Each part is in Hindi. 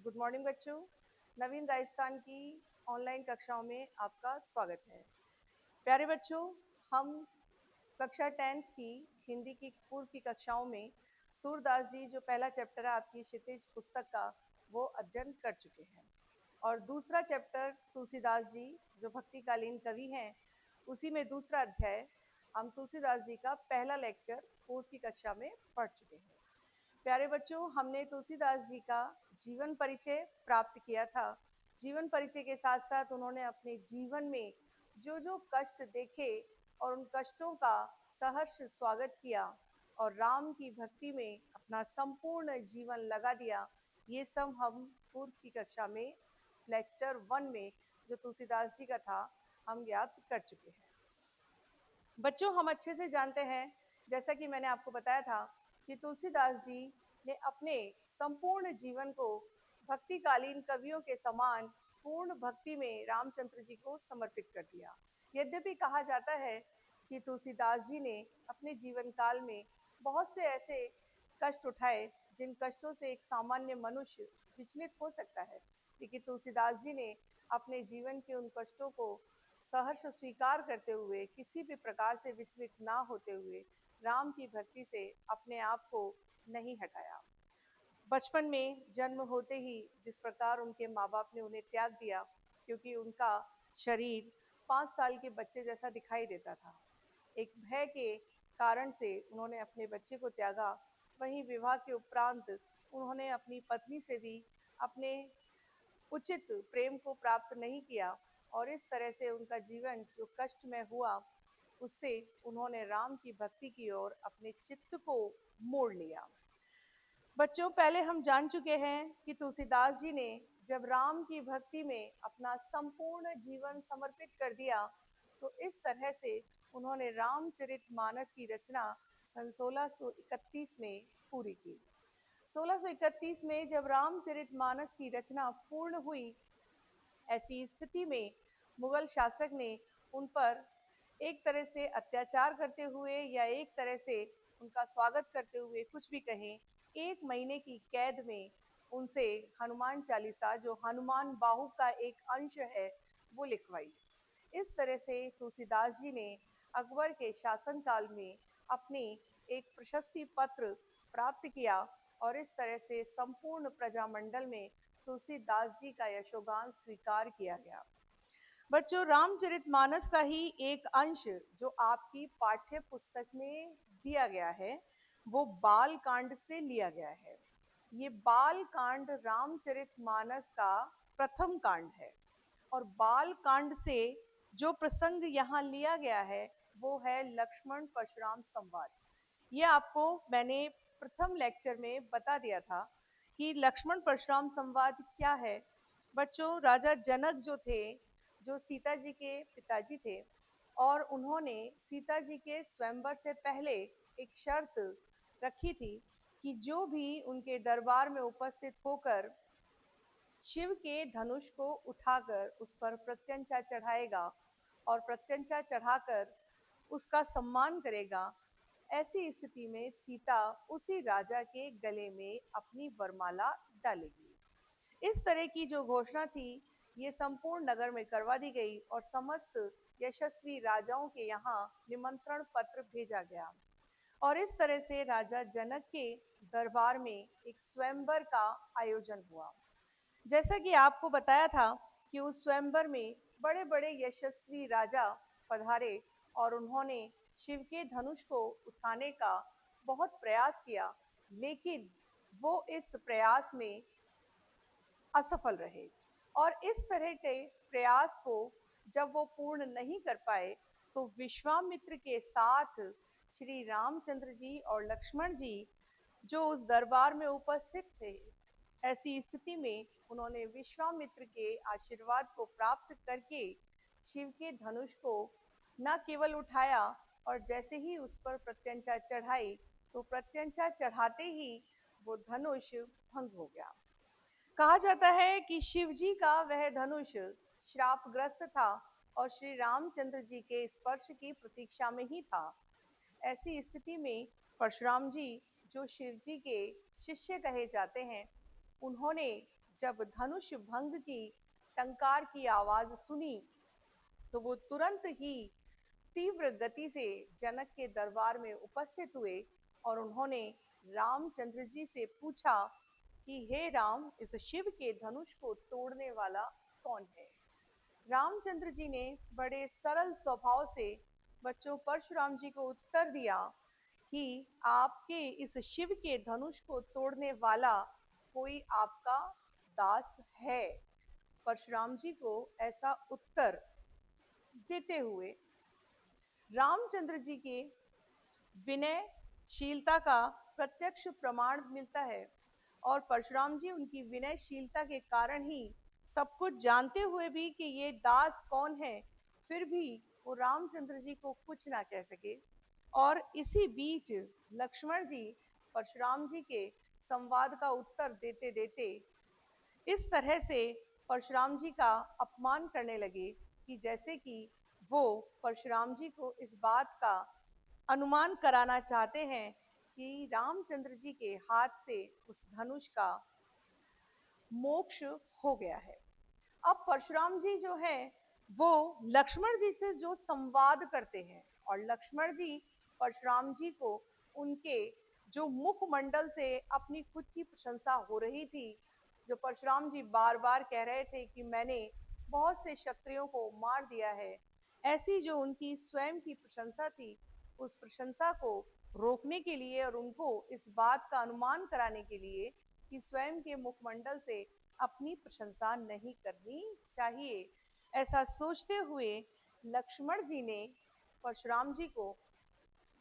गुड मॉर्निंग बच्चों। नवीन राजस्थान की ऑनलाइन कक्षाओं में आपका स्वागत है। प्यारे बच्चों, हम कक्षा 10th की हिंदी की पूर्व की कक्षाओं में सूरदास जी जो पहला चैप्टर है आपकी क्षितिज पुस्तक का वो अध्ययन कर चुके हैं और दूसरा चैप्टर तुलसीदास जी जो भक्तिकालीन कवि हैं उसी में दूसरा अध्याय हम तुलसीदास जी का पहला लेक्चर पूर्व की कक्षा में पढ़ चुके हैं। प्यारे बच्चों, हमने तुलसीदास जी का जीवन परिचय प्राप्त किया था। जीवन परिचय के साथ साथ उन्होंने अपने जीवन में जो जो कष्ट देखे और उन कष्टों का सहर्ष स्वागत किया और राम की भक्ति में अपना संपूर्ण जीवन लगा दिया। ये सब हम पूर्व की कक्षा में लेक्चर 1 में जो तुलसीदास जी का था हम याद कर चुके हैं। बच्चों, हम अच्छे से जानते हैं, जैसा कि मैंने आपको बताया था कि तुलसीदास जी ने अपने संपूर्ण जीवन को भक्तिकालीन कवियों के समान पूर्ण भक्ति में रामचंद्र जी को समर्पित कर दिया। यद्यपि कहा जाता है कि तुलसीदास जी ने अपने जीवन काल में बहुत से ऐसे कष्ट उठाए जिन कष्टों से एक सामान्य मनुष्य विचलित हो सकता है, लेकिन तुलसीदास जी ने अपने जीवन के उन कष्टों को सहर्ष स्वीकार करते हुए किसी भी प्रकार से विचलित ना होते हुए राम की भक्ति से अपने आप को नहीं हटाया। बचपन में जन्म होते ही जिस प्रकार उनके माँ बाप ने उन्हें त्याग दिया, क्योंकि उनका शरीर 5 साल के बच्चे जैसा दिखाई देता था, एक भय के कारण से उन्होंने अपने बच्चे को त्यागा। वहीं विवाह के उपरांत उन्होंने अपनी पत्नी से भी अपने उचित प्रेम को प्राप्त नहीं किया और इस तरह से उनका जीवन जो कष्ट में हुआ उससे उन्होंने राम की भक्ति की ओर अपने चित्त को मोड़ लिया। बच्चों, पहले हम जान चुके हैं कि तुलसीदास जी ने जब राम की भक्ति में अपना संपूर्ण जीवन समर्पित कर दिया तो इस तरह से उन्होंने रामचरितमानस की रचना सन 1631 में पूरी की। 1631 में जब रामचरितमानस की रचना पूर्ण हुई, ऐसी स्थिति में मुगल शासक ने उन पर एक तरह से अत्याचार करते हुए या एक तरह से उनका स्वागत करते हुए कुछ भी कहें, 1 महीने की कैद में उनसे हनुमान चालीसा जो हनुमान बाहु का एक अंश है वो लिखवाई। इस तरह से तुलसीदास जी ने अकबर के शासनकाल में अपनी एक प्रशस्ति पत्र प्राप्त किया और इस तरह से संपूर्ण प्रजामंडल में तुलसीदास जी का यशोगान स्वीकार किया गया। बच्चों, रामचरितमानस का ही एक अंश जो आपकी पाठ्य पुस्तक में दिया गया है वो बाल कांड से लिया गया है। ये बाल कांड रामचरितमानस का प्रथम कांड है और बाल कांड से जो प्रसंग यहाँ लिया गया है वो है लक्ष्मण परशुराम संवाद। ये आपको मैंने प्रथम लेक्चर में बता दिया था कि लक्ष्मण परशुराम संवाद क्या है। बच्चों, राजा जनक जो थे, जो सीता जी के पिताजी थे, और उन्होंने सीता जी के स्वयंवर से पहले एक शर्त रखी थी कि जो भी उनके दरबार में उपस्थित होकर शिव के धनुष को उठाकर उस पर प्रत्यंचा चढ़ाएगा और प्रत्यंचा चढ़ाकर उसका सम्मान करेगा, ऐसी स्थिति में सीता उसी राजा के गले में अपनी वरमाला डालेगी। इस तरह की जो घोषणा थी ये संपूर्ण नगर में करवा दी गई और समस्त यशस्वी राजाओं के यहाँ निमंत्रण पत्र भेजा गया और इस तरह से राजा जनक के दरबार में एक स्वयंवर का आयोजन हुआ। जैसा कि आपको बताया था कि उस स्वयंवर में बड़े बड़े यशस्वी राजा पधारे और उन्होंने शिव के धनुष को उठाने का बहुत प्रयास किया, लेकिन वो इस प्रयास में असफल रहे और इस तरह के प्रयास को जब वो पूर्ण नहीं कर पाए तो विश्वामित्र के साथ श्री रामचंद्र जी और लक्ष्मण जी जो उस दरबार में उपस्थित थे, ऐसी स्थिति में उन्होंने विश्वामित्र के आशीर्वाद को प्राप्त करके शिव के धनुष को न केवल उठाया और जैसे ही उस पर प्रत्यंचा चढ़ाई तो प्रत्यंचा चढ़ाते ही वो धनुष भंग हो गया। कहा जाता है कि शिव जी का वह धनुष श्रापग्रस्त था और श्री रामचंद्र जी के स्पर्श की प्रतीक्षा में ही था। ऐसी स्थिति में परशुराम जी जो शिव जी के शिष्य कहे जाते हैं, उन्होंने जब धनुष भंग की टंकार की आवाज सुनी तो वो तुरंत ही तीव्र गति से जनक के दरबार में उपस्थित हुए और उन्होंने रामचंद्र जी से पूछा कि हे राम, इस शिव के धनुष को तोड़ने वाला कौन है। रामचंद्र जी ने बड़े सरल स्वभाव से बच्चों परशुराम जी को उत्तर दिया कि आपके इस शिव के धनुष को तोड़ने वाला कोई आपका दास है। परशुराम जी को ऐसा उत्तर देते हुए रामचंद्र जी के विनयशीलता का प्रत्यक्ष प्रमाण मिलता है और परशुराम जी उनकी विनयशीलता के कारण ही सब कुछ जानते हुए भी कि ये दास कौन है, फिर भी वो रामचंद्र जी को कुछ ना कह सके। और इसी बीच लक्ष्मण जी परशुराम जी के संवाद का उत्तर देते देते इस तरह से परशुराम जी का अपमान करने लगे कि जैसे कि वो परशुराम जी को इस बात का अनुमान कराना चाहते हैं कि रामचंद्र जी के हाथ से उस धनुष का मोक्ष हो गया है। अब परशुराम जी जो है वो लक्ष्मण जी से जो संवाद करते हैं और लक्ष्मण जी परशुराम जी को उनके जो मुखमंडल से अपनी खुद की प्रशंसा हो रही थी, जो परशुराम जी बार बार कह रहे थे कि मैंने बहुत से क्षत्रियों को मार दिया है, ऐसी जो उनकी स्वयं की प्रशंसा थी, उस प्रशंसा को रोकने के लिए और उनको इस बात का अनुमान कराने के लिए कि स्वयं के मुखमंडल से अपनी प्रशंसा नहीं करनी चाहिए, ऐसा सोचते हुए लक्ष्मण जी ने परशुराम जी को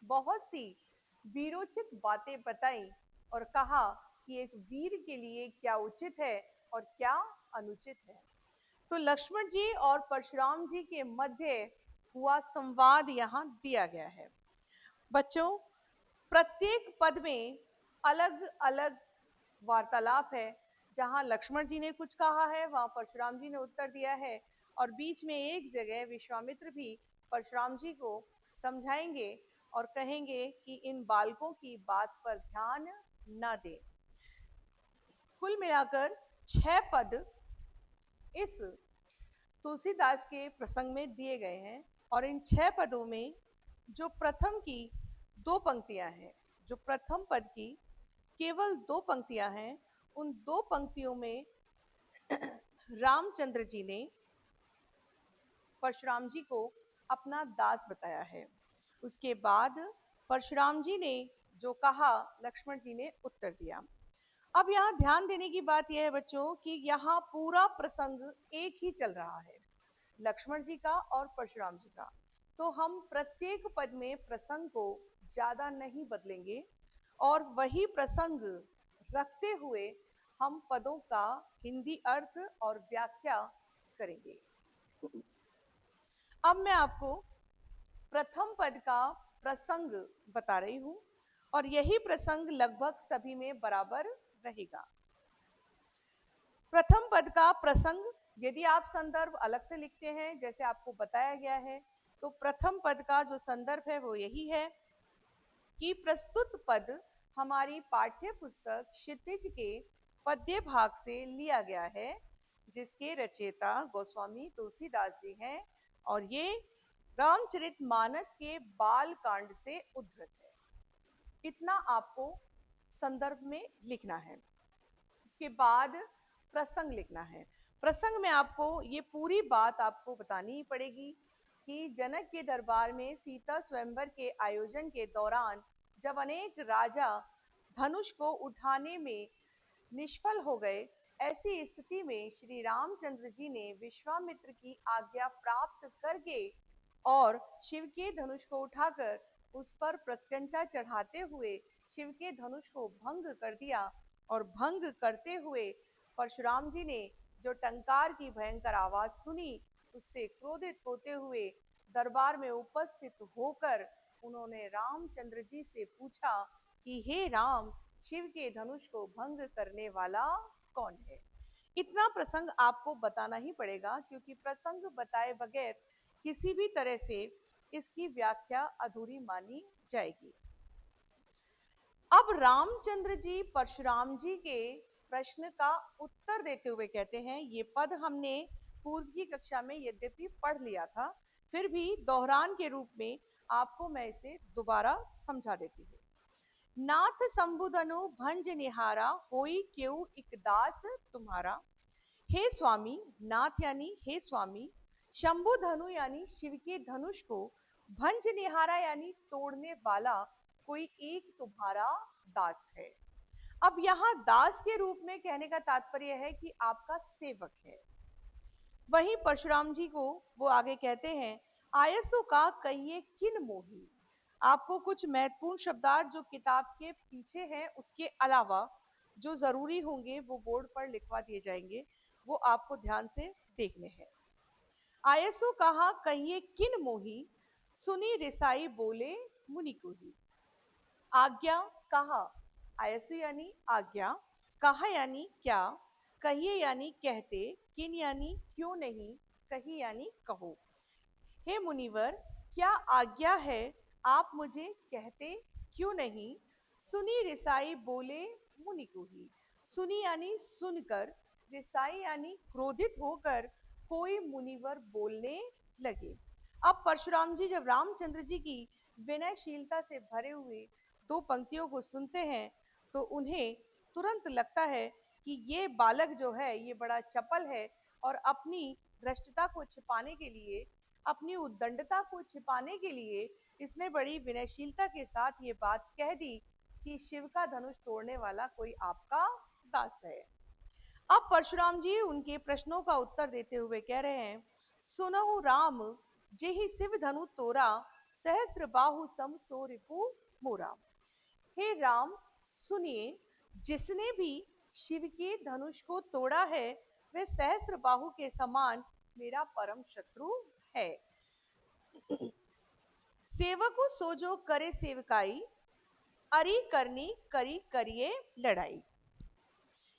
बहुत सी वीरोचित बातें बताई और कहा कि एक वीर के लिए क्या उचित है और क्या अनुचित है। तो लक्ष्मण जी और परशुराम जी के मध्य हुआ संवाद यहाँ दिया गया है। बच्चों, प्रत्येक पद में अलग अलग वार्तालाप है, जहां लक्ष्मण जी ने कुछ कहा है वहां परशुराम जी ने उत्तर दिया है और बीच में एक जगह विश्वामित्र भी परशुराम जी को समझाएंगे और कहेंगे कि इन बालकों की बात पर ध्यान न दें। कुल मिलाकर 6 पद इस तुलसीदास के प्रसंग में दिए गए हैं और इन 6 पदों में जो प्रथम की 2 पंक्तियां हैं, जो प्रथम पद की केवल 2 पंक्तियां हैं, उन 2 पंक्तियों में रामचंद्र जी ने परशुराम जी को अपना दास बताया है। उसके बाद परशुराम जी ने जो कहा, लक्ष्मण जी ने उत्तर दिया। अब यहाँ ध्यान देने की बात यह है बच्चों कि यहाँ पूरा प्रसंग एक ही चल रहा है, लक्ष्मण जी का और परशुराम जी का। तो हम प्रत्येक पद में प्रसंग को ज्यादा नहीं बदलेंगे और वही प्रसंग रखते हुए हम पदों का हिंदी अर्थ और व्याख्या करेंगे। अब मैं आपको प्रथम पद का प्रसंग बता रही हूं और यही प्रसंग लगभग सभी में बराबर रहेगा। प्रथम पद का प्रसंग यदि आप संदर्भ अलग से लिखते हैं जैसे आपको बताया गया है, तो प्रथम पद का जो संदर्भ है वो यही है कि प्रस्तुत पद हमारी पाठ्य पुस्तक क्षितिज के पद्य भाग से लिया गया है, जिसके रचयिता गोस्वामी तुलसीदास जी हैं और ये रामचरितमानस के बाल कांड से उद्धृत है। इतना आपको संदर्भ में लिखना है। उसके बाद प्रसंग लिखना है। प्रसंग में आपको ये पूरी बात आपको बतानी ही पड़ेगी कि जनक के दरबार में सीता स्वयंवर के आयोजन के दौरान जब अनेक राजा धनुष को उठाने में निष्फल हो गए, ऐसी स्थिति में श्री रामचंद्र जी ने विश्वामित्र की आज्ञा प्राप्त करके और शिव के धनुष को उठाकर उस पर प्रत्यंचा चढ़ाते हुए शिव के धनुष को भंग कर दिया और भंग करते हुए परशुराम जी ने जो टंकार की भयंकर आवाज सुनी, उससे क्रोधित होते हुए दरबार में उपस्थित होकर उन्होंने रामचंद्र जी से पूछा कि हे राम, शिव के धनुष को भंग करने वाला कौन है। इतना प्रसंग आपको बताना ही पड़ेगा क्योंकि प्रसंग बताए बगैर किसी भी तरह से इसकी व्याख्या अधूरी मानी जाएगी। अब रामचंद्र जी परशुराम जी के प्रश्न का उत्तर देते हुए कहते हैं, ये पद हमने पूर्व की कक्षा में यद्यपि पढ़ लिया था, फिर भी दोहरान के रूप में आपको मैं इसे दोबारा समझा देती हूँ। नाथ संबुदनु भंज निहारा, होई क्यों इक दास तुम्हारा। हे स्वामी, नाथ यानी हे स्वामी, शंभु धनु यानी शिव के धनुष को, भंज निहारा यानी तोड़ने वाला कोई एक तुम्हारा दास है। अब यहाँ दास के रूप में कहने का तात्पर्य है कि आपका सेवक है। वहीं परशुराम जी को वो आगे कहते हैं, आयसु का कहिए किन मोही। आपको कुछ महत्वपूर्ण शब्दार्थ जो किताब के पीछे हैं उसके अलावा जो जरूरी होंगे वो बोर्ड पर लिखवा दिए जाएंगे, वो आपको ध्यान से देखने हैं। आयसु कहा कहिए किन मोही, सुनी रिसाई बोले मुनि को ही। आज्ञा कहा, आयसु यानी आज्ञा, कहा यानी क्या, कहिए यानी कहते, किन यानी क्यों नहीं, कही यानी कहो। हे मुनिवर, क्या आज्ञा है, आप मुझे कहते क्यों नहीं। सुनी रिसाई बोले मुनि को ही। सुनी यानी सुनकर, रिसाई यानी क्रोधित होकर कोई मुनिवर बोलने लगे। अब परशुराम जी जब रामचंद्र जी की विनयशीलता से भरे हुए दो पंक्तियों को सुनते हैं तो उन्हें तुरंत लगता है कि ये बालक जो है ये बड़ा चपल है और अपनी भ्रष्टता को छिपाने के लिए, अपनी उद्दंडता को छिपाने के लिए इसने बड़ी विनयशीलता के साथ ये बात कह दी कि शिव का धनुष तोड़ने वाला कोई आपका दास है। अब परशुराम जी उनके प्रश्नों का उत्तर देते हुए कह रहे हैं, सुनहु राम जेहि शिव धनु तोरा, सहस्र बाहु सम सो रिपु मोरा। हे राम, सुनिए, जिसने भी शिव के धनुष को तोड़ा है वह सहस्र बाहु के समान मेरा परम शत्रु है। सेवकु सोजो करे सेवकाई, अरि करनी करी करिए लड़ाई।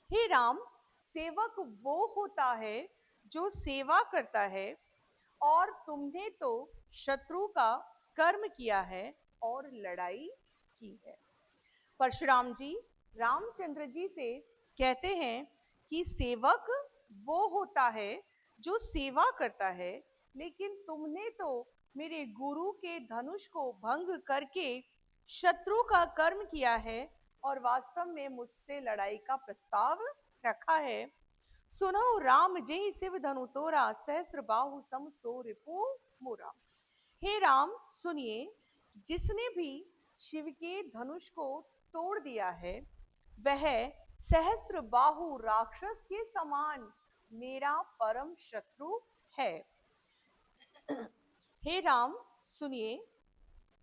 हे राम, सेवक वो होता है जो सेवा करता है और तुमने तो शत्रु का कर्म किया है और लड़ाई की है। परशुराम जी रामचंद्र जी से कहते हैं कि सेवक वो होता है जो सेवा करता है, लेकिन तुमने तो मेरे गुरु के धनुष को भंग करके शत्रु का कर्म किया है और वास्तव में मुझसे लड़ाई का प्रस्ताव रखा है। सुनो राम जेहि शिव धनु तोरा, सहस्र बाहु सम सो रिपु मोरा। हे राम, सुनिए, जिसने भी शिव के धनुष को तोड़ दिया है वह सहस्र बाहु राक्षस के समान मेरा परम शत्रु है। हे राम, सुनिए,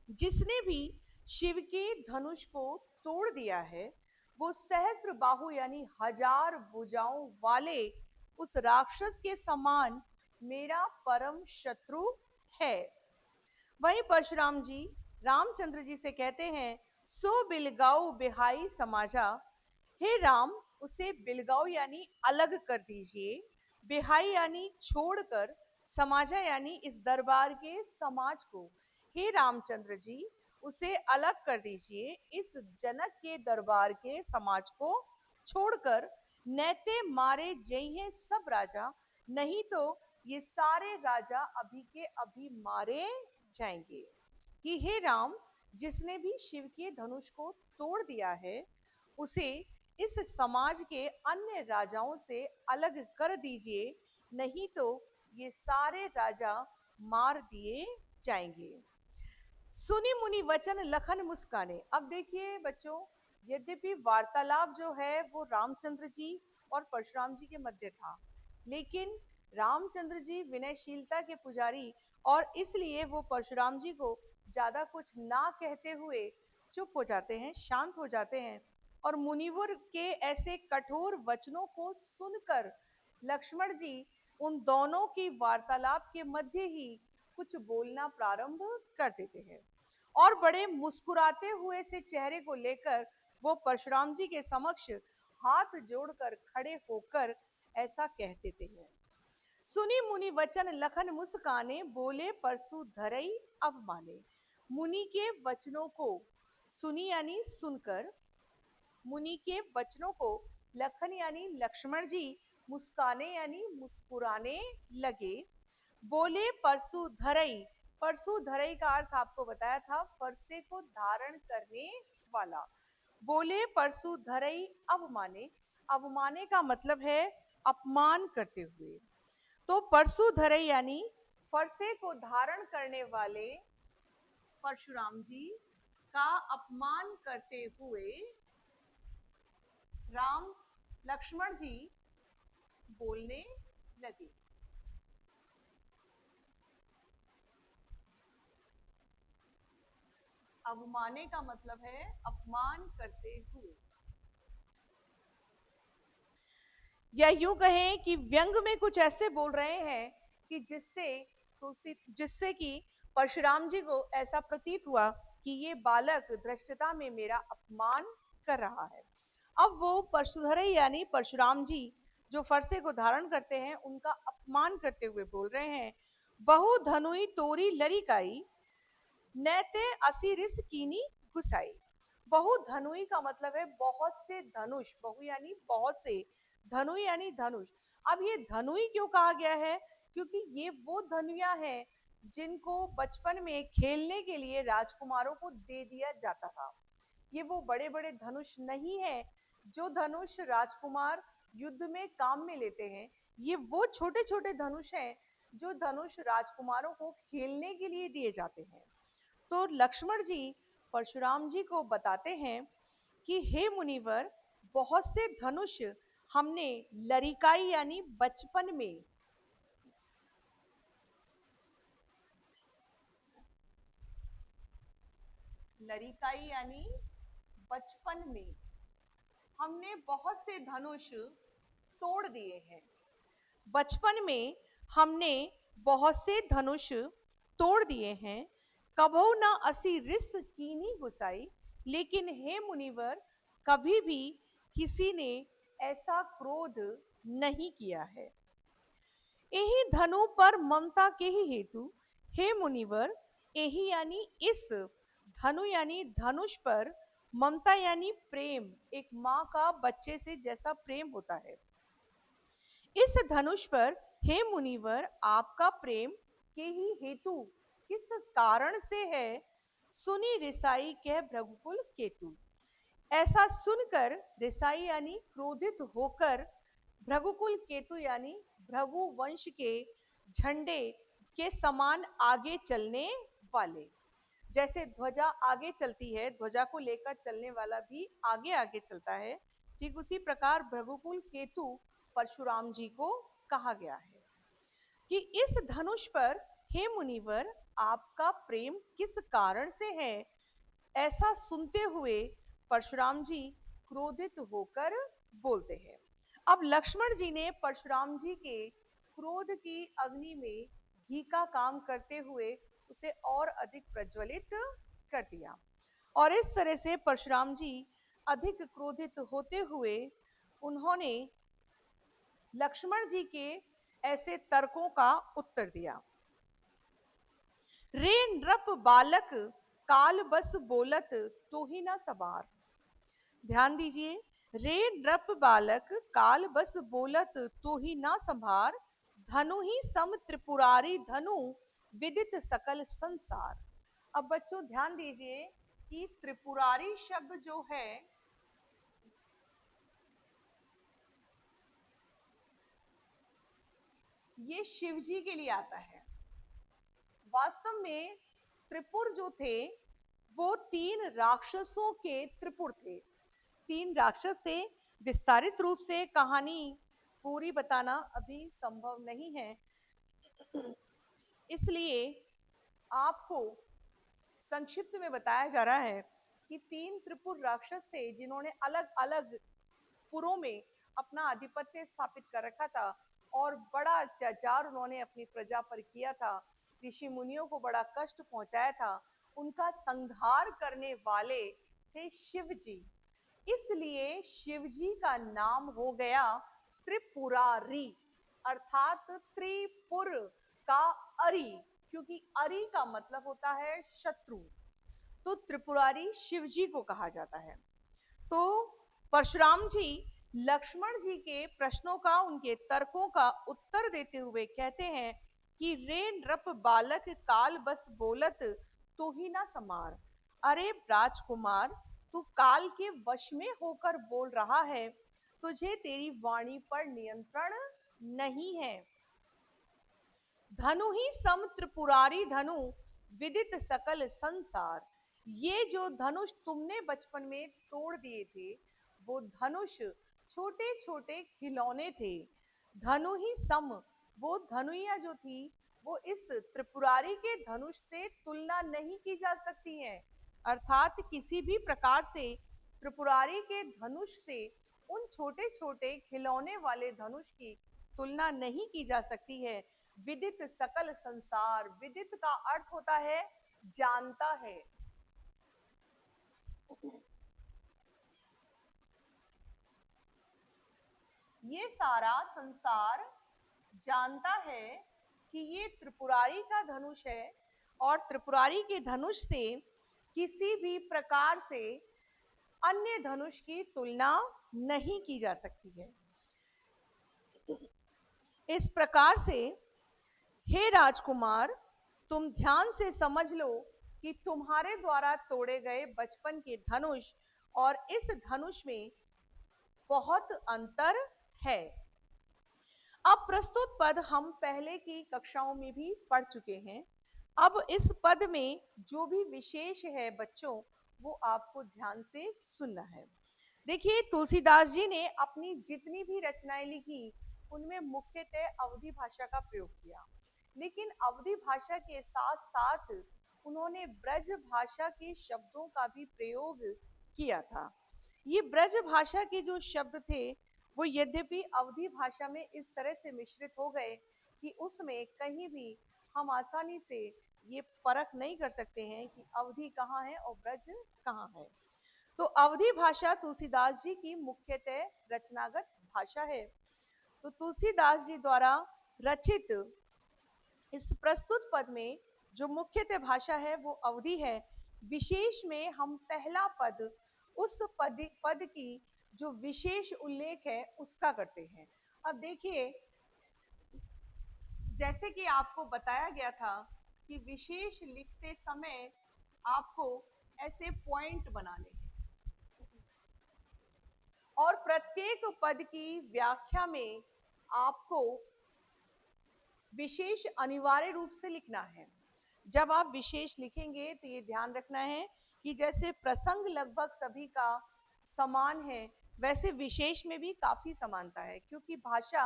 जिसने भी शिव के धनुष को तोड़ दिया है वो सहस्र बाहु यानी हजार भुजाओं वाले उस राक्षस के समान मेरा परम शत्रु है। वहीं परशुराम जी रामचंद्र जी से कहते हैं, सो बिलगाऊ बिहाई समाजा। हे राम, उसे बिलगाऊ यानी अलग कर दीजिए, बिहाई यानी छोड़कर, समाजा यानी इस दरबार के समाज को। हे रामचंद्र जी, उसे अलग कर दीजिए, इस जनक के दरबार के समाज को छोड़कर। नैते मारे जइहे सब राजा, नहीं तो ये सारे राजा अभी के अभी मारे जाएंगे। कि हे राम, जिसने भी शिव के धनुष को तोड़ दिया है उसे इस समाज के अन्य राजाओं से अलग कर दीजिए, नहीं तो ये सारे राजा मार दिए जाएंगे। सुनी मुनि वचन लखन मुस्काने। अब देखिए बच्चों, यद्यपि वार्तालाप जो है वो रामचंद्र जी और परशुराम जी के मध्य था, लेकिन रामचंद्र जी विनयशीलता के पुजारी और इसलिए वो परशुराम जी को ज्यादा कुछ ना कहते हुए चुप हो जाते हैं, शांत हो जाते हैं। और मुनिवर के ऐसे कठोर वचनों को सुनकर लक्ष्मण जी उन दोनों की वार्तालाप के मध्य ही कुछ बोलना प्रारंभ कर देते हैं और बड़े मुस्कुराते हुए से चेहरे को लेकर वो परशुराम जी के समक्ष हाथ जोड़कर खड़े होकर ऐसा कह देते हैं, सुनी मुनि वचन लखन मुस्काने, बोले परसु धरई अवमाने। मुनि के वचनों को सुनी यानी सुनकर, मुनि के वचनों को लखन यानी लक्ष्मण जी मुस्काने यानी मुस्कुराने लगे। बोले परसु धरई, परसु धरई का अर्थ आपको बताया था फरसे को धारण करने वाला। बोले परसु धरई अवमाने, अवमाने का मतलब है अपमान करते हुए। तो परसु धरई यानी फरसे को धारण करने वाले परशुराम जी का अपमान करते हुए राम लक्ष्मण जी बोलने लगे। अवमाने का मतलब है अपमान करते हुए, या यूं कहें कि व्यंग में कुछ ऐसे बोल रहे हैं कि जिससे कि परशुराम जी को ऐसा प्रतीत हुआ कि ये बालक धृष्टता में मेरा अपमान कर रहा है। अब वो परशुधरई यानी परशुराम जी जो फरसे को धारण करते हैं उनका अपमान करते हुए बोल रहे हैं, बहु धनुई तोरी लरिकाई, नैते असी रिस कीनी घुसाई। बहु धनुई का मतलब है बहुत से धनुष, बहु यानी बहुत से, धनुई यानी धनुष। अब ये धनुई क्यों कहा गया है? क्योंकि ये वो धनुया हैं जिनको बचपन में खेलने के लिए राजकुमारों को दे दिया जाता था। ये वो बड़े बड़े धनुष नहीं है जो धनुष राजकुमार युद्ध में काम में लेते हैं। ये वो छोटे छोटे धनुष हैं जो धनुष राजकुमारों को खेलने के लिए दिए जाते हैं। तो लक्ष्मण जी परशुराम जी को बताते हैं कि हे मुनिवर, बहुत से धनुष हमने लरिकाई यानी बचपन में, लरिकाई यानी बचपन में हमने बहुत से धनुष तोड़ दिए हैं। बचपन में हमने बहुत से धनुष तोड़ दिए हैं। कभो ना असी रिस कीनी गुसाई, लेकिन हे मुनिवर कभी भी किसी ने ऐसा क्रोध नहीं किया है। यही धनु पर ममता के ही हेतु, हे मुनिवर, यही यानी इस, धनु यानी धनुष पर, ममता यानी प्रेम, एक माँ का बच्चे से जैसा प्रेम होता है, इस धनुष पर हे मुनिवर आपका प्रेम के ही हेतु किस कारण से है, सुनी रिसाई कह भृगुकुल केतु। ऐसा सुनकर रिसाई यानी क्रोधित होकर भृगुकुल केतु यानी भृगु वंश के झंडे के समान आगे चलने वाले, जैसे ध्वजा आगे चलती है, ध्वजा को लेकर चलने वाला भी आगे आगे चलता है, ठीक उसी प्रकार भृगुकुल केतु परशुराम जी को कहा गया है कि इस धनुष पर हे मुनिवर आपका प्रेम किस कारण से है। ऐसा सुनते हुए परशुराम जी क्रोधित होकर बोलते हैं। अब लक्ष्मण जी ने परशुराम जी के क्रोध की अग्नि में घी का काम करते हुए उसे और अधिक प्रज्वलित कर दिया, और इस तरह से परशुराम जी अधिक क्रोधित होते हुए उन्होंने लक्ष्मण जी के ऐसे तर्कों का उत्तर दिया। रे नृप बालक काल बस बोलत तो ही ना सवार। ध्यान दीजिए, रे नृप बालक काल बस बोलत तो ही ना संभार, धनु ही सम त्रिपुरारी धनु विदित सकल संसार। अब बच्चों ध्यान दीजिए कि त्रिपुरारी शब्द जो है ये शिव जी के लिए आता है। वास्तव में त्रिपुर जो थे वो 3 राक्षसों के त्रिपुर थे। 3 राक्षस थे। विस्तारित रूप से कहानी पूरी बताना अभी संभव नहीं है, इसलिए आपको संक्षिप्त में बताया जा रहा है कि 3 त्रिपुर राक्षस थे जिन्होंने अलग अलग पुरों में अपना आधिपत्य स्थापित कर रखा था और बड़ा अत्याचार उन्होंने अपनी प्रजा पर किया था, ऋषि मुनियों को बड़ा कष्ट पहुंचाया था। उनका संहार करने वाले थे शिव जी, इसलिए शिव जी का नाम हो गया त्रिपुरारी, अर्थात त्रिपुर का अरि, क्योंकि अरि का मतलब होता है शत्रु, तो त्रिपुरारी शिव जी को कहा जाता है। तो परशुराम जी लक्ष्मण जी के प्रश्नों का, उनके तर्कों का उत्तर देते हुए कहते हैं कि रे नृप बालक काल बस बोलत तो ही ना समार। अरे राजकुमार, तू काल के वश में होकर बोल रहा है, तुझे तेरी वाणी पर नियंत्रण नहीं है। धनु ही सम त्रिपुरारी धनु विदित सकल संसार। ये जो धनुष तुमने बचपन में तोड़ दिए थे, वो धनुष छोटे छोटे खिलौने थे। धनु ही सम, वो धनुइया जो थी वो इस त्रिपुरारी के धनुष से तुलना नहीं की जा सकती है। अर्थात किसी भी प्रकार से त्रिपुरारी के धनुष से उन छोटे छोटे खिलौने वाले धनुष की तुलना नहीं की जा सकती है। विदित सकल संसार, विदित का अर्थ होता है जानता है। ये सारा संसार जानता है कि ये त्रिपुरारी का धनुष है और त्रिपुरारी के धनुष से किसी भी प्रकार से अन्य धनुष की तुलना नहीं की जा सकती है। इस प्रकार से हे राजकुमार, तुम ध्यान से समझ लो कि तुम्हारे द्वारा तोड़े गए बचपन के धनुष और इस धनुष में बहुत अंतर है। अब प्रस्तुत पद हम पहले की कक्षाओं में भी पढ़ चुके हैं। अब इस पद में जो भी विशेष है बच्चों, वो आपको ध्यान से सुनना है। देखिए, तुलसीदास जी ने अपनी जितनी भी रचनाएं लिखी उनमें मुख्यतः अवधी भाषा का प्रयोग किया, लेकिन अवधी भाषा के साथ साथ उन्होंने ब्रज भाषा के शब्दों का भी प्रयोग किया था। ये ब्रज भाषा के जो शब्द थे वो यद्यपि अवधी भाषा में इस तरह से मिश्रित हो गए कि उसमें कहीं भी हम आसानी से ये परख नहीं कर सकते हैं कि अवधी कहाँ है और ब्रज कहाँ है। तो अवधी भाषा तुलसीदास जी की मुख्यतः रचनागत भाषा है। तो तुलसीदास जी द्वारा रचित इस प्रस्तुत पद में जो मुख्यतः भाषा है वो अवधी है। विशेष में हम पहला पद, उस पद की जो विशेष उल्लेख है उसका करते हैं। अब देखिए, जैसे कि आपको बताया गया था कि विशेष लिखते समय आपको ऐसे पॉइंट बनाने हैं और प्रत्येक पद की व्याख्या में आपको विशेष अनिवार्य रूप से लिखना है। जब आप विशेष लिखेंगे तो ये ध्यान रखना है कि जैसे प्रसंग लगभग सभी का समान है, वैसे विशेष में भी काफी समानता है, क्योंकि भाषा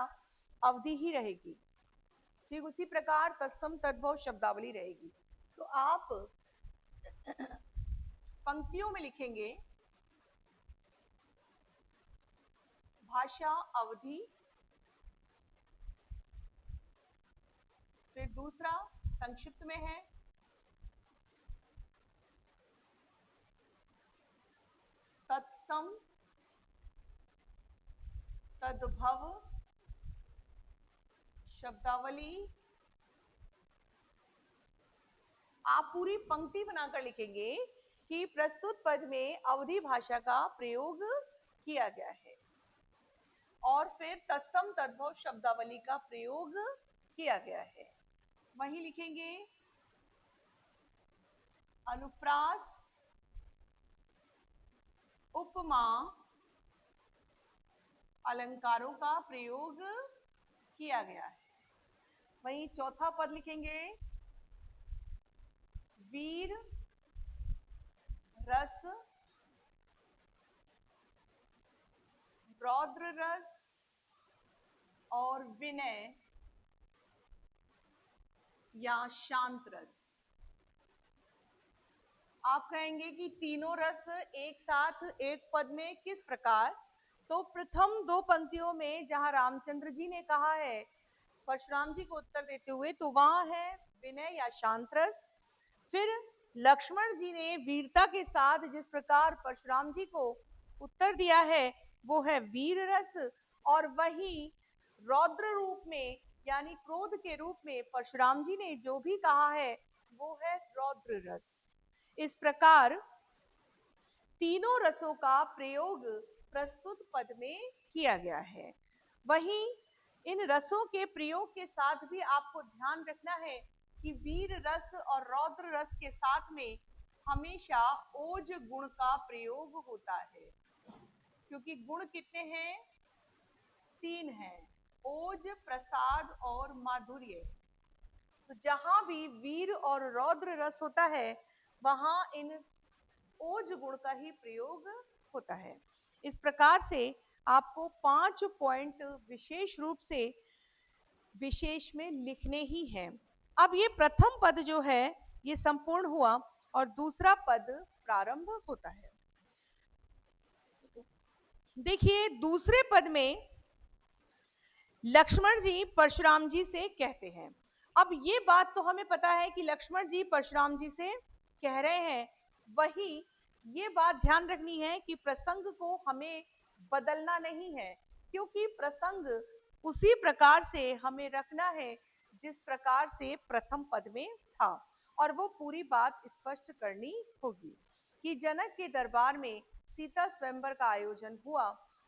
अवधि ही रहेगी। ठीक उसी प्रकार तत्सम तद्भव शब्दावली रहेगी। तो आप पंक्तियों में लिखेंगे भाषा अवधि, फिर दूसरा संक्षिप्त में है तत्सम तद्भव शब्दावली। आप पूरी पंक्ति बनाकर लिखेंगे कि प्रस्तुत पद में अवधी भाषा का प्रयोग किया गया है और फिर तत्सम तद्भव शब्दावली का प्रयोग किया गया है। वहीं लिखेंगे अनुप्रास, उपमा, अलंकारों का प्रयोग किया गया है। वहीं चौथा पद लिखेंगे वीर रस, रौद्र रस और विनय या शांत रस। आप कहेंगे कि तीनों रस एक साथ एक पद में किस प्रकार? तो प्रथम दो पंक्तियों में जहां रामचंद्र जी ने कहा है परशुराम जी को उत्तर देते हुए, तो वहां है विनय या शांत रस। फिर लक्ष्मण जी ने वीरता के साथ जिस प्रकार परशुराम जी को उत्तर दिया है वो है वीर रस, और वही रौद्र रूप में यानी क्रोध के रूप में परशुराम जी ने जो भी कहा है वो है रौद्र रस। इस प्रकार तीनों रसों का प्रयोग प्रस्तुत पद में किया गया है। वहीं इन रसों के प्रयोग के साथ भी आपको ध्यान रखना है कि वीर रस और रौद्र रस के साथ में हमेशा ओज गुण का प्रयोग होता है, क्योंकि गुण कितने हैं? 3 हैं, ओज, प्रसाद और माधुर्य। तो जहां भी वीर और रौद्र रस होता है वहां इन ओज गुण का ही प्रयोग होता है। इस प्रकार से आपको 5 पॉइंट विशेष रूप से विशेष में लिखने ही हैं। अब ये प्रथम पद जो है ये संपूर्ण हुआ और दूसरा पद प्रारंभ होता है। देखिए दूसरे पद में लक्ष्मण जी परशुराम जी से कहते हैं। अब ये बात तो हमें पता है कि लक्ष्मण जी परशुराम जी से कह रहे हैं, वही ये बात ध्यान रखनी है कि प्रसंग को हमें बदलना नहीं है, क्योंकि प्रसंग उसी प्रकार से हमें रखना है जिस प्रकार से प्रथम पद में था, और वो पूरी बात स्पष्ट करनी होगी कि जनक के दरबार में सीता स्वयंवर का आयोजन हुआ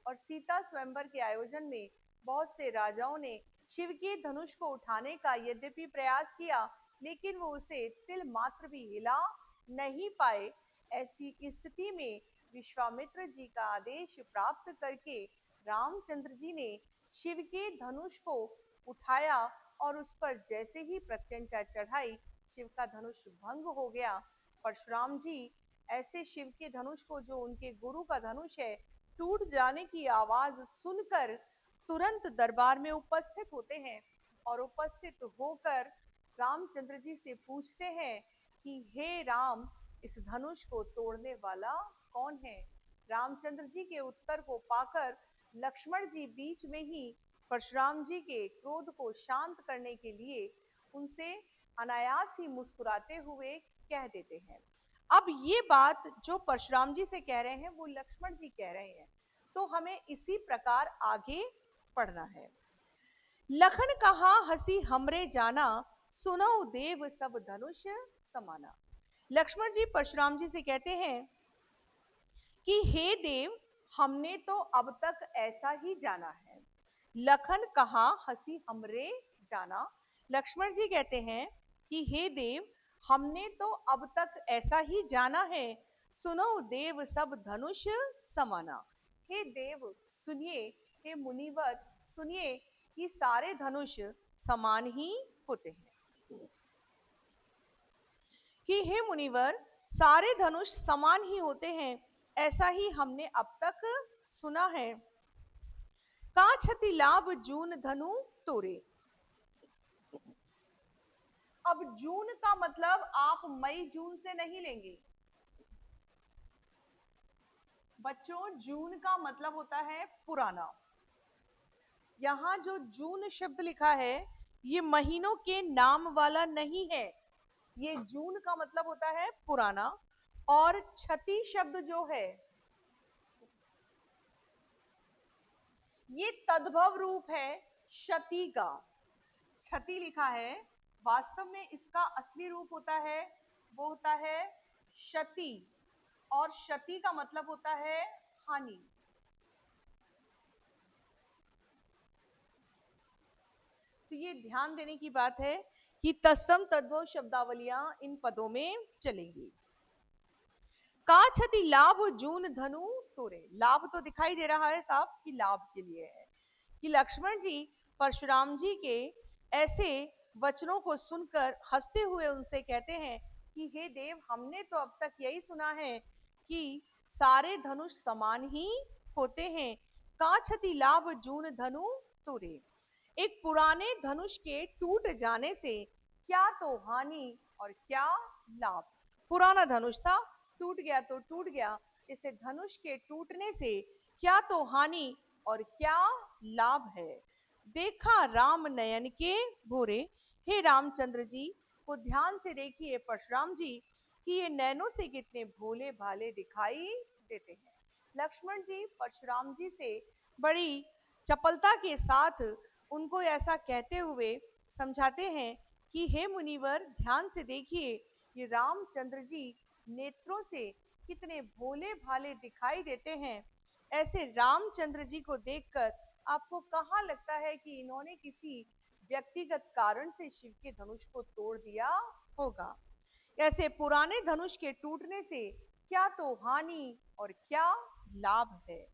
और सीता स्वयंवर के आयोजन में बहुत से राजाओं ने शिव के धनुष को उठाने का यद्यपि प्रयास किया, लेकिन वो उसे तिल मात्र भी हिला नहीं पाए। ऐसी स्थिति में विश्वामित्र जी का आदेश प्राप्त करके रामचंद्र जी ने शिव के धनुष को उठाया और उस पर जैसे ही प्रत्यंचा चढ़ाई शिव का धनुष भंग हो गया। परशुराम जी ऐसे शिव के धनुष को, जो उनके गुरु का धनुष है, टूट जाने की आवाज सुनकर तुरंत दरबार में उपस्थित होते हैं और उपस्थित होकर रामचंद्र जी से पूछते हैं कि हे राम, इस धनुष को तोड़ने वाला कौन है? रामचंद्र जी के उत्तर को पाकर लक्ष्मण जी बीच में ही परशुराम जी के क्रोध को शांत करने के लिए उनसे अनायास ही मुस्कुराते हुए कह देते हैं। अब ये बात जो परशुराम जी से कह रहे हैं वो लक्ष्मण जी कह रहे हैं, तो हमें इसी प्रकार आगे पढ़ना है। लखन कहा हसी हमरे जाना, सुनो देव सब धनुष समाना। लक्ष्मण जी परशुराम जी से कहते हैं कि हे देव, हमने तो अब तक ऐसा ही जाना है। लखन कहा हसी हमरे जाना, लक्ष्मण जी कहते हैं कि हे देव, हमने तो अब तक ऐसा ही जाना है, सुनो देव सब धनुष समाना। हे देव सुनिए, हे मुनिवर सुनिए कि सारे धनुष समान ही होते हैं। कि हे मुनिवर, सारे धनुष समान ही होते हैं, ऐसा ही हमने अब तक सुना है। का छति लाभ जून धनु तोरे। अब जून का मतलब आप मई जून से नहीं लेंगे बच्चों, जून का मतलब होता है पुराना। यहां जो जून शब्द लिखा है ये महीनों के नाम वाला नहीं है, ये जून का मतलब होता है पुराना। और छति शब्द जो है ये तद्भव रूप है शती का। छति लिखा है, वास्तव में इसका असली रूप होता है वो होता है शती, और शती का मतलब होता है हानि। तो ये ध्यान देने की बात है कि तत्सम तद्भव शब्दावलियां इन पदों में चलेंगी। का छति लाभ जून धनु तोरे, लाभ तो दिखाई दे रहा है साफ कि लाभ के लिए है, कि लक्ष्मण जी परशुराम जी के ऐसे वचनों को सुनकर हंसते हुए उनसे कहते हैं कि हे देव, हमने तो अब तक यही सुना है कि सारे धनुष समान ही होते हैं। का छति लाभ जून धनु तोरे, एक पुराने धनुष के टूट जाने से क्या तो हानि और क्या लाभ। पुराना धनुष था, टूट गया तो टूट गया, इसे धनुष के टूटने से क्या तो हानि और क्या लाभ है। देखा राम नयन के भोरे, हे रामचंद्र जी को ध्यान से देखिए परशुराम जी कि ये नैनों से कितने भोले भाले दिखाई देते हैं। लक्ष्मण जी परशुराम जी से बड़ी चपलता के साथ उनको ऐसा कहते हुए समझाते हैं कि हे मुनिवर, ध्यान से देखिए ये रामचंद्र जी नेत्रों से कितने भोले भाले दिखाई देते हैं। ऐसे रामचंद्र जी को देखकर आपको कहाँ लगता है कि इन्होंने किसी व्यक्तिगत कारण से शिव के धनुष को तोड़ दिया होगा। ऐसे पुराने धनुष के टूटने से क्या तो हानि और क्या लाभ है।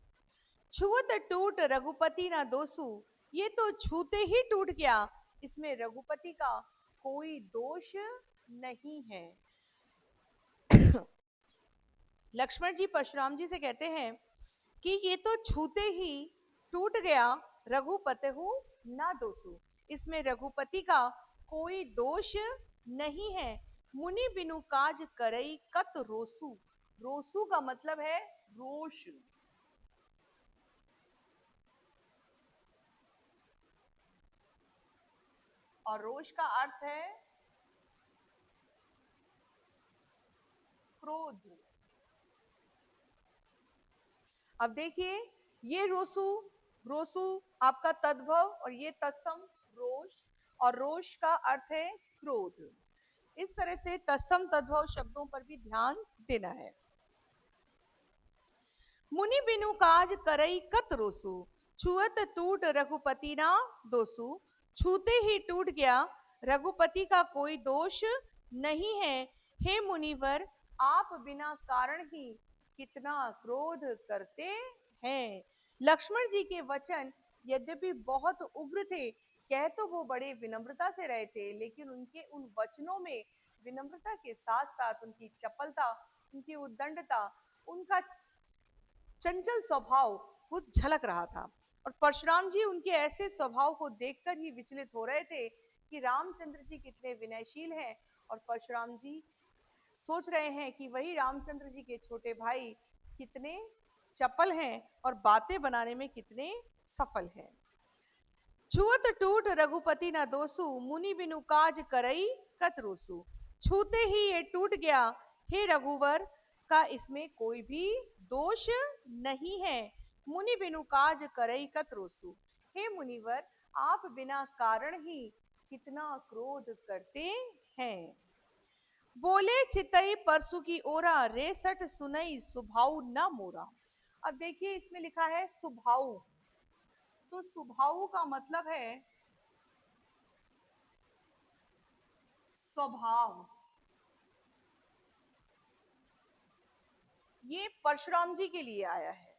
छुअत टूट रघुपति ना दोसु, ये तो छूते ही टूट गया, इसमें रघुपति का कोई दोष नहीं है। लक्ष्मण जी परशुराम जी से कहते हैं कि ये तो छूते ही टूट गया, रघुपतहु ना दोषु, इसमें रघुपति का कोई दोष नहीं है। मुनि बिनु काज करई कत रोसु, रोसु का मतलब है रोष। और रोष का अर्थ है क्रोध। अब देखिए, ये रोसु, रोसु आपका तद्भव और ये तत्सम रोष, और रोष का अर्थ है क्रोध। इस तरह से तत्सम तद्भव शब्दों पर भी ध्यान देना है। मुनि बिनु काज करई कत रोसु, छुअत टूट रघुपति ना दोसु, छूते ही टूट गया, रघुपति का कोई दोष नहीं है। हे मुनिवर, आप बिना कारण ही कितना क्रोध करते हैं। लक्ष्मण जी के वचन यद्यपि बहुत उग्र थे, कह तो वो बड़े विनम्रता से रहे थे, लेकिन उनके उन वचनों में विनम्रता के साथ साथ उनकी चपलता, उनकी उद्दंडता, उनका चंचल स्वभाव वो झलक रहा था। और परशुराम जी उनके ऐसे स्वभाव को देखकर ही विचलित हो रहे थे कि रामचंद्र जी कितने विनयशील हैं, और परशुराम जी सोच रहे हैं कि वही रामचंद्र जी के छोटे भाई कितने चपल हैं और बातें बनाने में कितने सफल हैं। छुअत टूट रघुपति ना दोसु, मुनि बिनु काज करई कत रोसु, छूते ही ये टूट गया, हे रघुवर का इसमें कोई भी दोष नहीं है। मुनि बिनु काज करई कत रोसु, हे मुनिवर, आप बिना कारण ही कितना क्रोध करते हैं। बोले चितई परसु की ओरा, रे सट सुनई सुभाऊ न मोरा। अब देखिए, इसमें लिखा है सुभाऊ, तो सुभाऊ का मतलब है स्वभाव। ये परशुराम जी के लिए आया है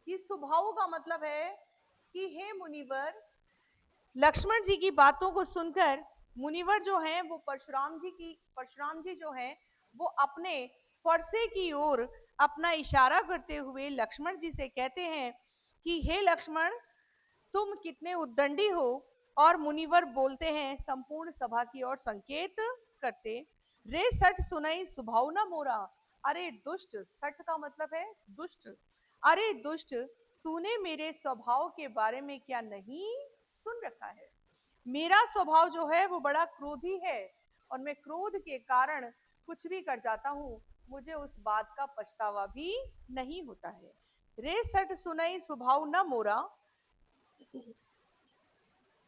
कि सुभाऊ का मतलब है कि हे मुनिवर, लक्ष्मण जी की बातों को सुनकर मुनिवर जो हैं वो परशुराम जी जो हैं वो अपने फरसे की ओर अपना इशारा करते हुए लक्ष्मण जी से कहते हैं कि हे लक्ष्मण, तुम कितने उद्दंडी हो। और मुनिवर बोलते हैं संपूर्ण सभा की ओर संकेत करते, रे सठ सुनई सुभाव न मोरा, अरे दुष्ट, सठ का मतलब है दुष्ट, अरे दुष्ट, तूने मेरे स्वभाव के बारे में क्या नहीं सुन रखा है। मेरा स्वभाव जो है वो बड़ा क्रोधी है, और मैं क्रोध के कारण कुछ भी कर जाता हूँ, मुझे उस बात का पछतावा भी नहीं होता है। रे सठ सुनई स्वभाव न मोरा,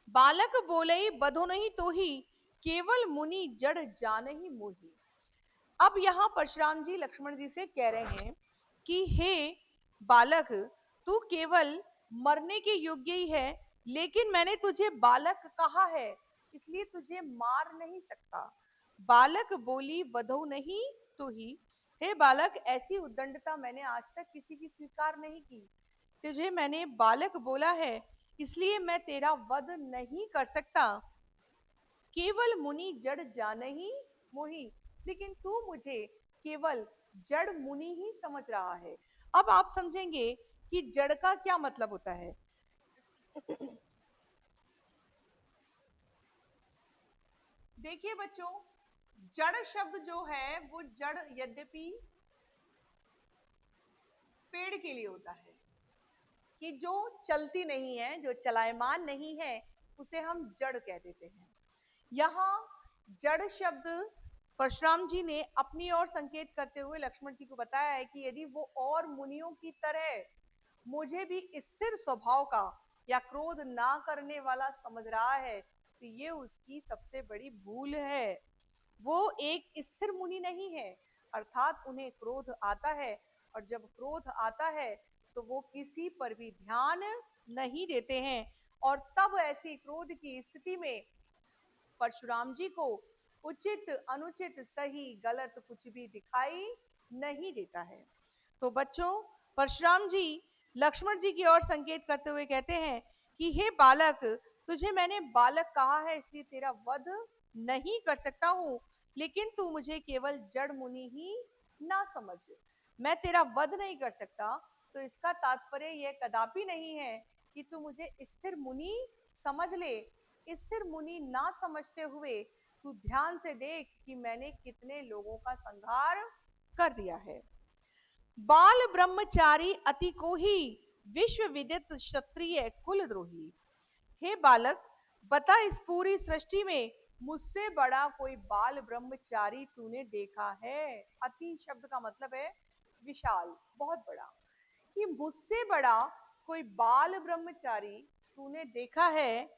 बालक बोले बधो नहीं तो ही, केवल मुनि जड़ जान ही मोही। अब यहाँ परशुराम जी लक्ष्मण जी से कह रहे हैं कि हे बालक, तू केवल मरने के योग्य ही है, लेकिन मैंने तुझे बालक कहा है, इसलिए तुझे मार नहीं सकता। बालक बोली बधो नहीं तो ही, हे बालक, ऐसी उद्दंडता मैंने आज तक किसी की स्वीकार नहीं की। तुझे मैंने बालक बोला है, इसलिए मैं तेरा वध नहीं कर सकता। केवल मुनि जड़ जान ही मोही, लेकिन तू मुझे केवल जड़ मुनि ही समझ रहा है। अब आप समझेंगे कि जड़ का क्या मतलब होता है। देखिए बच्चों, जड़ शब्द जो है वो जड़ यद्यपि पेड़ के लिए होता है कि जो चलती नहीं है, जो चलायमान नहीं है, उसे हम जड़ कह देते हैं। यहाँ जड़ शब्द परशुराम जी ने अपनी ओर संकेत करते हुए लक्ष्मण जी को बताया है कि यदि वो और मुनियों की तरह मुझे भी स्थिर स्वभाव का या क्रोध ना करने वाला समझ रहा है, तो ये उसकी सबसे बड़ी भूल है। वो एक स्थिर मुनि नहीं है, अर्थात उन्हें क्रोध आता है, और जब क्रोध आता है तो वो किसी पर भी ध्यान नहीं देते हैं। और तब ऐसी क्रोध की स्थिति में परशुराम जी को उचित अनुचित सही गलत कुछ भी दिखाई नहीं देता है। तो बच्चों, परशुराम जी लक्ष्मण जी की ओर संकेत करते हुए कहते हैं कि हे बालक, तुझे मैंने बालक कहा है इसलिए तेरा वध नहीं कर सकता हूं, लेकिन तू मुझे केवल जड़ मुनि ही ना समझ। मैं तेरा वध नहीं कर सकता तो इसका तात्पर्य यह कदापि नहीं है कि तू मुझे स्थिर मुनि समझ ले। स्थिर मुनि ना समझते हुए तू ध्यान से देख कि मैंने कितने लोगों का संहार कर दिया है। बाल ब्रह्मचारी अति को ही विश्व विदित क्षत्रिय कुलद्रोही। हे बालक, बता इस पूरी सृष्टि में मुझसे बड़ा कोई बाल ब्रह्मचारी तूने देखा है? अति शब्द का मतलब है विशाल, बहुत बड़ा। कि मुझसे बड़ा कोई बाल ब्रह्मचारी तूने देखा है?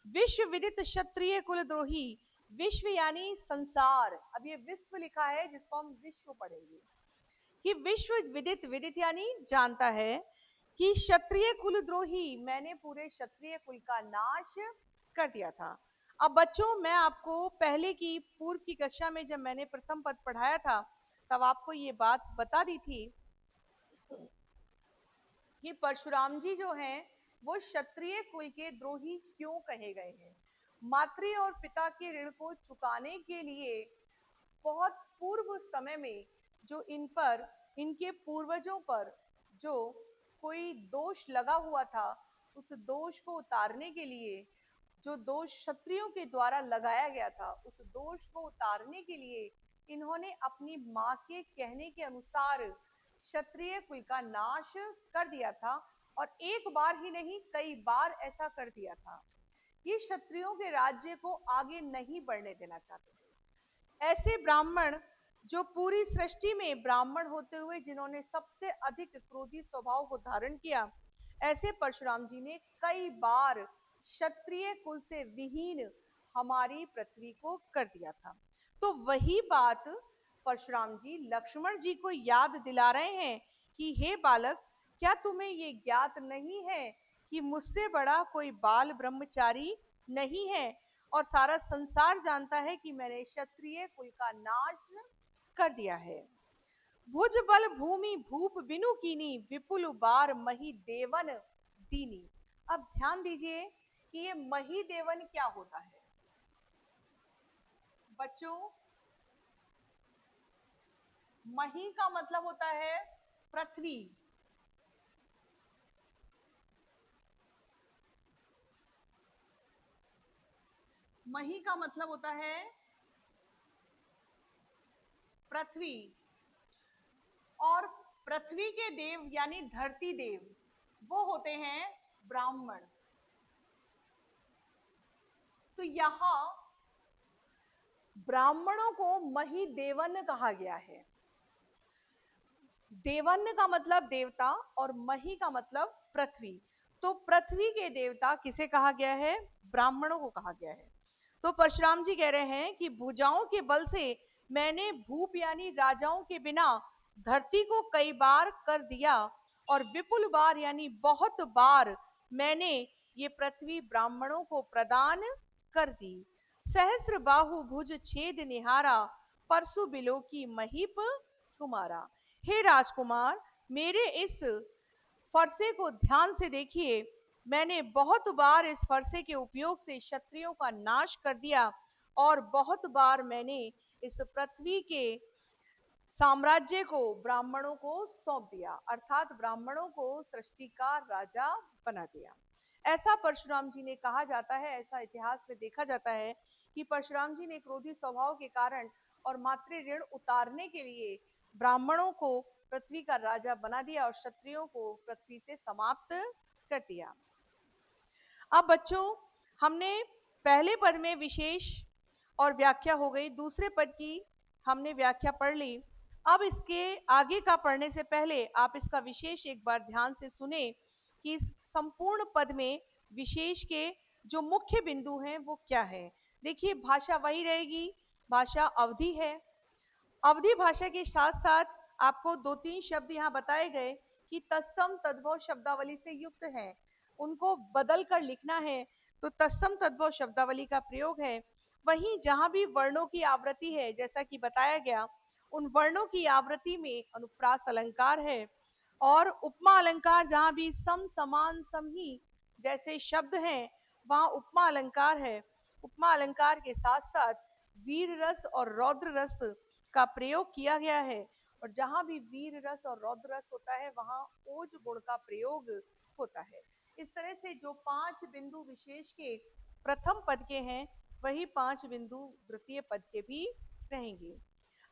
विश्व विदित क्षत्रिय कुलद्रोही। विश्व यानी संसार। अब ये विश्व लिखा है जिसको हम विश्व पढ़ेंगे कि विश्व विदित, विदित यानी जानता है, कि क्षत्रिय कुलद्रोही, मैंने पूरे क्षत्रिय कुल का नाश कर दिया था। अब बच्चों, मैं आपको पहले की पूर्व की कक्षा में जब मैंने प्रथम पद पढ़ाया था तब आपको ये बात बता दी थी कि परशुराम जी जो हैं वो क्षत्रिय कुल के द्रोही क्यों कहे गए हैं। मातृ और पिता के ऋण को चुकाने के लिए बहुत पूर्व समय में जो इन पर, इनके पूर्वजों पर जो कोई दोष लगा हुआ था, उस दोष को उतारने के लिए, जो दोष क्षत्रियों के द्वारा लगाया गया था, उस दोष को उतारने के लिए इन्होंने अपनी मां के कहने के अनुसार क्षत्रिय कुल का नाश कर दिया था। और एक बार ही नहीं, कई बार ऐसा कर दिया था। ये क्षत्रियों के राज्य को आगे नहीं बढ़ने देना चाहते थे। ऐसे ब्राह्मण जो पूरी सृष्टि में ब्राह्मण होते हुए जिन्होंने सबसे अधिक क्रोधी स्वभाव को धारण किया, ऐसे परशुराम जी ने कई बार क्षत्रिय कुल से विहीन हमारी पृथ्वी को कर दिया था। तो वही बात परशुराम जी लक्ष्मण जी को याद दिला रहे हैं कि हे बालक, क्या तुम्हें ये ज्ञात नहीं है कि मुझसे बड़ा कोई बाल ब्रह्मचारी नहीं है, और सारा संसार जानता है कि मैंने क्षत्रिय कुल का नाश कर दिया है। भुज बल भूमि भूप बिनु कीनी, विपुल बार मही देवन दीनी। अब ध्यान दीजिए कि ये मही देवन क्या होता है बच्चों। मही का मतलब होता है पृथ्वी। मही का मतलब होता है पृथ्वी। और पृथ्वी के देव यानी धरती देव वो होते हैं ब्राह्मण। तो यहां ब्राह्मणों को मही देवन कहा गया है। देवन का मतलब देवता और मही का मतलब पृथ्वी। तो पृथ्वी के देवता किसे कहा गया है? ब्राह्मणों को कहा गया है। तो परशुराम जी कह रहे हैं कि भुजाओं के बल से मैंने भूप यानी राजाओं के बिना धरती को कई बार कर दिया, और विपुल बार यानी बहुत बार मैंने ये पृथ्वी ब्राह्मणों को प्रदान कर दी। सहस्त्र बाहु भुज छेद निहारा, परसु बिलो की महीप तुम्हारा। हे राजकुमार, मेरे इस फरसे को ध्यान से देखिए। मैंने बहुत बार इस फरसे के उपयोग से क्षत्रियों का नाश कर दिया, और बहुत बार मैंने इस पृथ्वी के साम्राज्य को ब्राह्मणों को सौंप दिया, अर्थात ब्राह्मणों को सृष्टि का राजा बना दिया। ऐसा परशुराम जी ने कहा जाता है, ऐसा इतिहास में देखा जाता है कि परशुराम जी ने क्रोधी स्वभाव के कारण और मातृ ऋण उतारने के लिए ब्राह्मणों को पृथ्वी का राजा बना दिया और क्षत्रियों को पृथ्वी से समाप्त कर दिया। अब बच्चों, हमने पहले पद में विशेष और व्याख्या हो गई, दूसरे पद की हमने व्याख्या पढ़ ली। अब इसके आगे का पढ़ने से पहले आप इसका विशेष एक बार ध्यान से सुने कि इस संपूर्ण पद में विशेष के जो मुख्य बिंदु हैं वो क्या है। देखिए, भाषा वही रहेगी, भाषा अवधि है। अवधि भाषा के साथ साथ आपको दो तीन शब्द यहाँ बताए गए कि तत्सम तद्भव शब्दावली से युक्त हैं, उनको बदल कर लिखना है तो तत्सम तद्भव शब्दावली का प्रयोग है। वहीं जहां भी वर्णों की आवृत्ति है, जैसा कि बताया गया, उन वर्णों की आवृत्ति में अनुप्रास अलंकार है। और उपमा अलंकार जहां भी सम समान समही जैसे शब्द हैं, वहां उपमा अलंकार है। उपमा अलंकार के साथ साथ वीर रस और रौद्र रस का प्रयोग किया गया है, और जहां भी वीर रस और रौद्र रस होता है वहां ओज गुण का प्रयोग होता है। इस तरह से जो 5 बिंदु विशेष के प्रथम पद के हैं, वही 5 बिंदु द्वितीय पद के भी रहेंगे।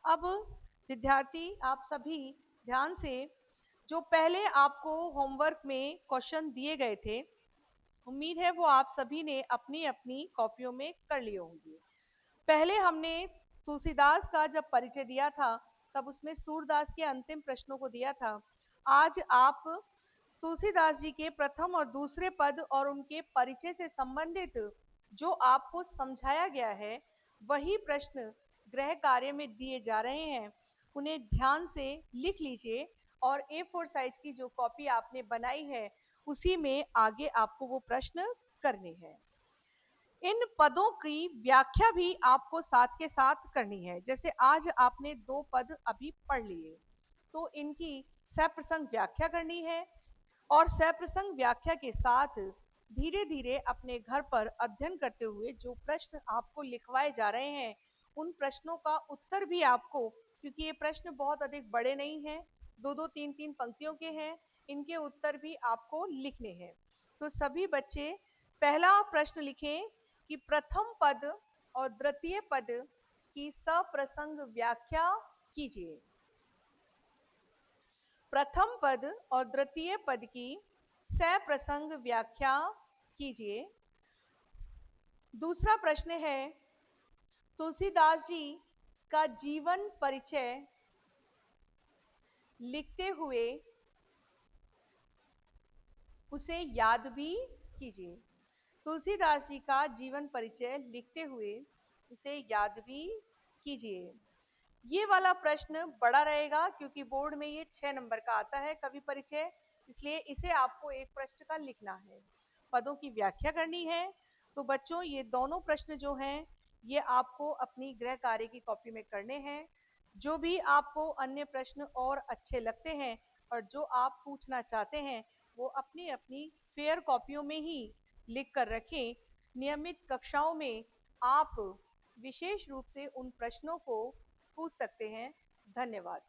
अब विद्यार्थी आप सभी ध्यान से, जो पहले आपको होमवर्क में क्वेश्चन दिए गए थे, उम्मीद है वो आप सभी ने अपनी अपनी कॉपियों में कर लिए होंगे। पहले हमने तुलसीदास का जब परिचय दिया था, तब उसमें सूरदास के अंतिम प्रश्नों को दिया था। आज आप तुलसीदास जी के प्रथम और दूसरे पद और उनके परिचय से संबंधित जो आपको समझाया गया है, वही प्रश्न गृह कार्य में दिए जा रहे हैं। उन्हें ध्यान से लिख लीजिए और A4 साइज की जो कॉपी आपने बनाई है, उसी में आगे आपको वो प्रश्न करने हैं। इन पदों की व्याख्या भी आपको साथ के साथ करनी है। जैसे आज आपने 2 पद अभी पढ़ लिए, तो इनकी सप्रसंग व्याख्या करनी है, और सप्रसंग व्याख्या के साथ धीरे धीरे अपने घर पर अध्ययन करते हुए जो प्रश्न आपको लिखवाए जा रहे हैं, उन प्रश्नों का उत्तर भी आपको, क्योंकि ये प्रश्न बहुत अधिक बड़े नहीं हैं, 2-2, 3-3 पंक्तियों के हैं, इनके उत्तर भी आपको लिखने हैं। तो सभी बच्चे पहला प्रश्न लिखें कि प्रथम पद और द्वितीय पद की सप्रसंग व्याख्या कीजिए। प्रथम पद और द्वितीय पद की सप्रसंग व्याख्या कीजिए। दूसरा प्रश्न है, तुलसीदास जी का जीवन परिचय लिखते हुए उसे याद भी कीजिए। तुलसीदास जी का जीवन परिचय लिखते हुए उसे याद भी कीजिए। ये वाला प्रश्न बड़ा रहेगा, क्योंकि बोर्ड में ये 6 नंबर का आता है कवि परिचय, इसलिए इसे आपको एक प्रश्न का लिखना है। पदों की व्याख्या करनी है। तो बच्चों, ये दोनों प्रश्न जो हैं, ये आपको अपनी गृह कार्य की कॉपी में करने हैं। जो भी आपको अन्य प्रश्न और अच्छे लगते हैं और जो आप पूछना चाहते हैं, वो अपनी अपनी फेयर कॉपियों में ही लिख कर रखें। नियमित कक्षाओं में आप विशेष रूप से उन प्रश्नों को पूछ सकते हैं। धन्यवाद।